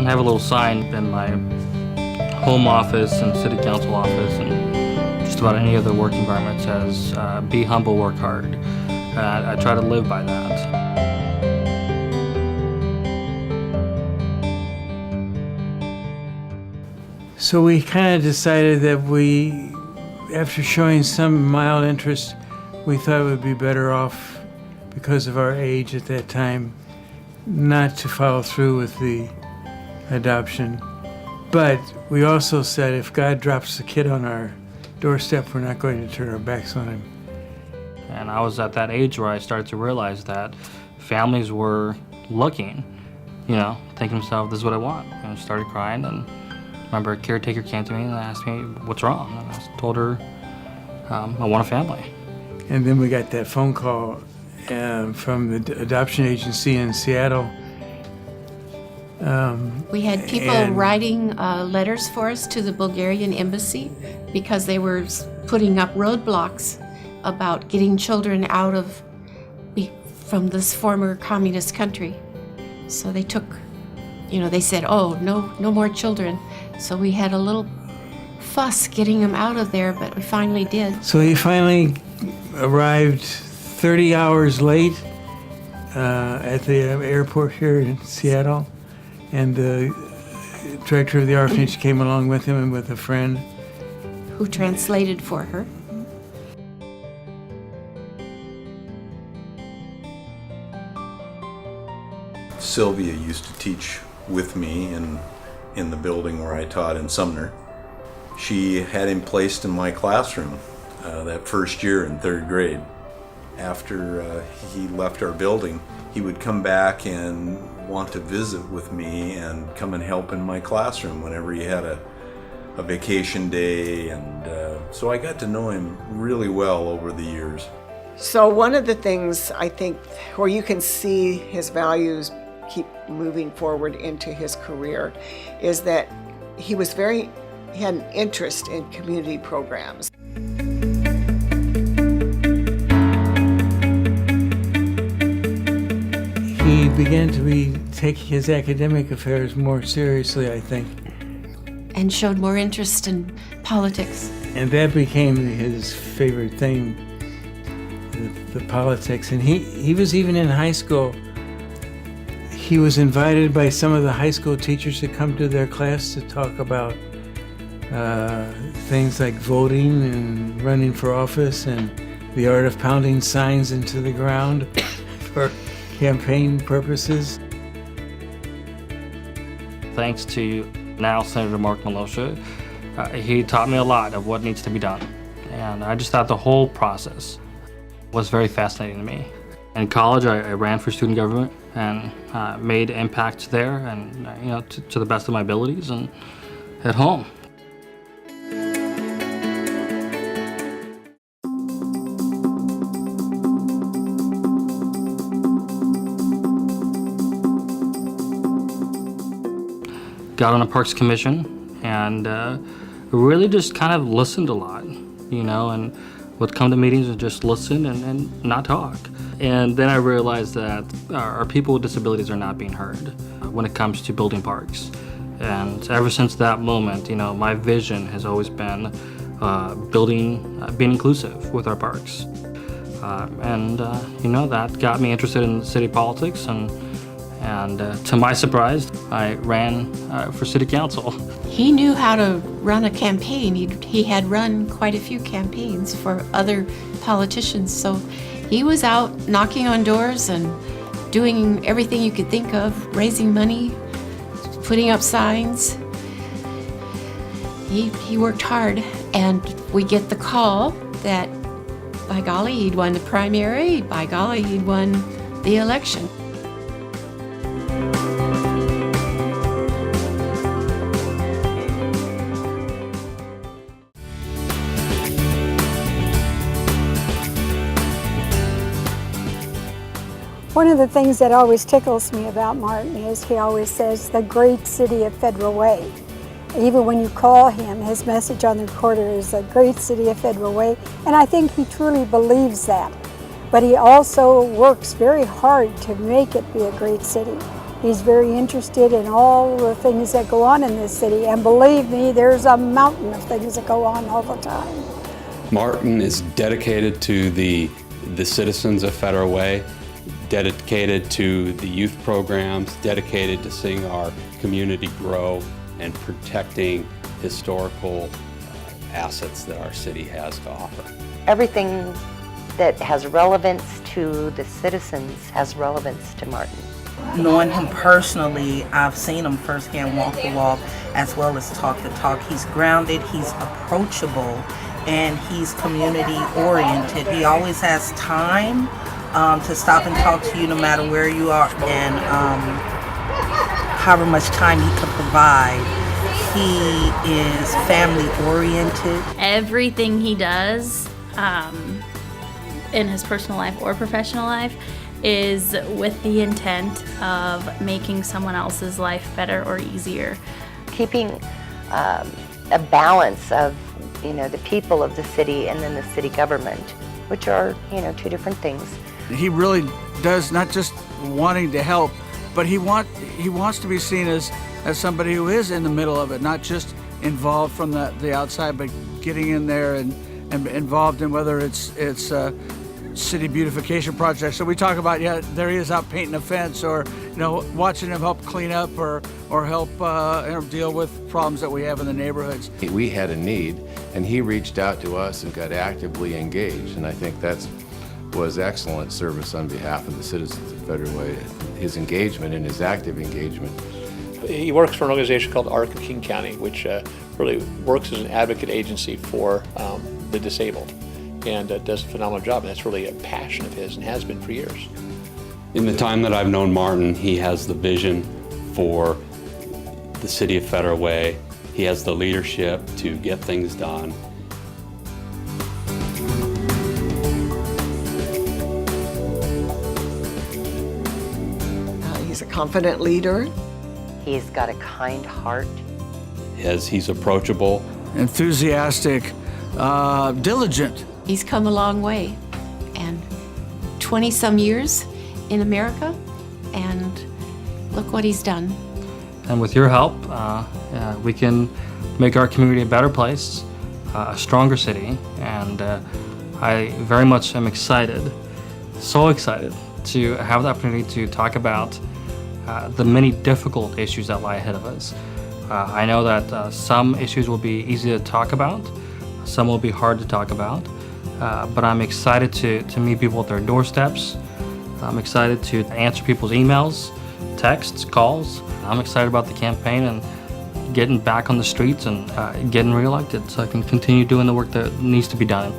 have a little sign in my home office and city council office and just about any other work environment says, be humble, work hard. I try to live by that. So we kind of decided that after showing some mild interest, we thought it would be better off, because of our age at that time, not to follow through with the adoption. But we also said if God drops the kid on our doorstep, we're not going to turn our backs on him. And I was at that age where I started to realize that families were looking, thinking to themselves, this is what I want. And I started crying, and I remember a caretaker came to me and asked me, what's wrong? And I told her, I want a family. And then we got that phone call from the adoption agency in Seattle. We had people writing letters for us to the Bulgarian embassy because they were putting up roadblocks about getting children out from this former communist country. So they took, they said, oh, no more children. So we had a little fuss getting them out of there, but we finally did. So he finally arrived 30 hours late at the airport here in Seattle, and the director of the orphanage came along with him and with a friend who translated for her. Sylvia used to teach with me in the building where I taught in Sumner. She had him placed in my classroom that first year in 3rd grade. After he left our building, he would come back and want to visit with me and come and help in my classroom whenever he had a vacation day, and so I got to know him really well over the years. So one of the things I think where you can see his values keep moving forward into his career is that he had an interest in community programs. He began to take his academic affairs more seriously, I think. And showed more interest in politics. And that became his favorite thing, the politics. And he was even in high school. He was invited by some of the high school teachers to come to their class to talk about things like voting and running for office and the art of pounding signs into the ground for campaign purposes. Thanks to now Senator Mark Milosha, he taught me a lot of what needs to be done. And I just thought the whole process was very fascinating to me. In college, I ran for student government and made impact there, and to the best of my abilities, and at home. Got on a Parks Commission and really just kind of listened a lot, and would come to meetings and just listen and not talk. And then I realized that our people with disabilities are not being heard when it comes to building parks. And ever since that moment, my vision has always been being inclusive with our parks. That got me interested in city politics, and to my surprise, I ran for city council. He knew how to run a campaign. He had run quite a few campaigns for other politicians, so he was out knocking on doors and doing everything you could think of, raising money, putting up signs. He worked hard, and we get the call that, by golly, he'd won the primary, by golly, he'd won the election. One of the things that always tickles me about Martin is he always says the great city of Federal Way. Even when you call him, his message on the recorder is the great city of Federal Way, and I think he truly believes that. But he also works very hard to make it be a great city. He's very interested in all the things that go on in this city. And believe me, there's a mountain of things that go on all the time. Martin is dedicated to the citizens of Federal Way, dedicated to the youth programs, dedicated to seeing our community grow and protecting historical assets that our city has to offer. Everything that has relevance to the citizens has relevance to Martin. Knowing him personally, I've seen him firsthand walk the walk as well as talk the talk. He's grounded, he's approachable, and he's community oriented. He always has time to stop and talk to you no matter where you are, and however much time he could provide. He is family oriented. Everything he does in his personal life or professional life is with the intent of making someone else's life better or easier. Keeping a balance of, the people of the city and then the city government, which are, two different things. He really does not just wanting to help, but he wants to be seen as somebody who is in the middle of it, not just involved from the outside, but getting in there and involved in whether it's city beautification projects. So we talk about, there he is out painting a fence, or watching him help clean up or help deal with problems that we have in the neighborhoods. We had a need, and he reached out to us and got actively engaged, and I think that was excellent service on behalf of the citizens of Federal Way. His engagement and his active engagement. He works for an organization called ARC of King County, which really works as an advocate agency for the disabled, and does a phenomenal job, and that's really a passion of his and has been for years. In the time that I've known Martin, he has the vision for the city of Federal Way. He has the leadership to get things done. He's a confident leader. He's got a kind heart. He's approachable. Enthusiastic, diligent. He's come a long way, and 20-some years in America, and look what he's done. And with your help, we can make our community a better place, a stronger city, and I very much am excited, so excited, to have the opportunity to talk about the many difficult issues that lie ahead of us. I know that some issues will be easy to talk about, some will be hard to talk about, but I'm excited to meet people at their doorsteps. I'm excited to answer people's emails, texts, calls. I'm excited about the campaign and getting back on the streets and getting reelected so I can continue doing the work that needs to be done.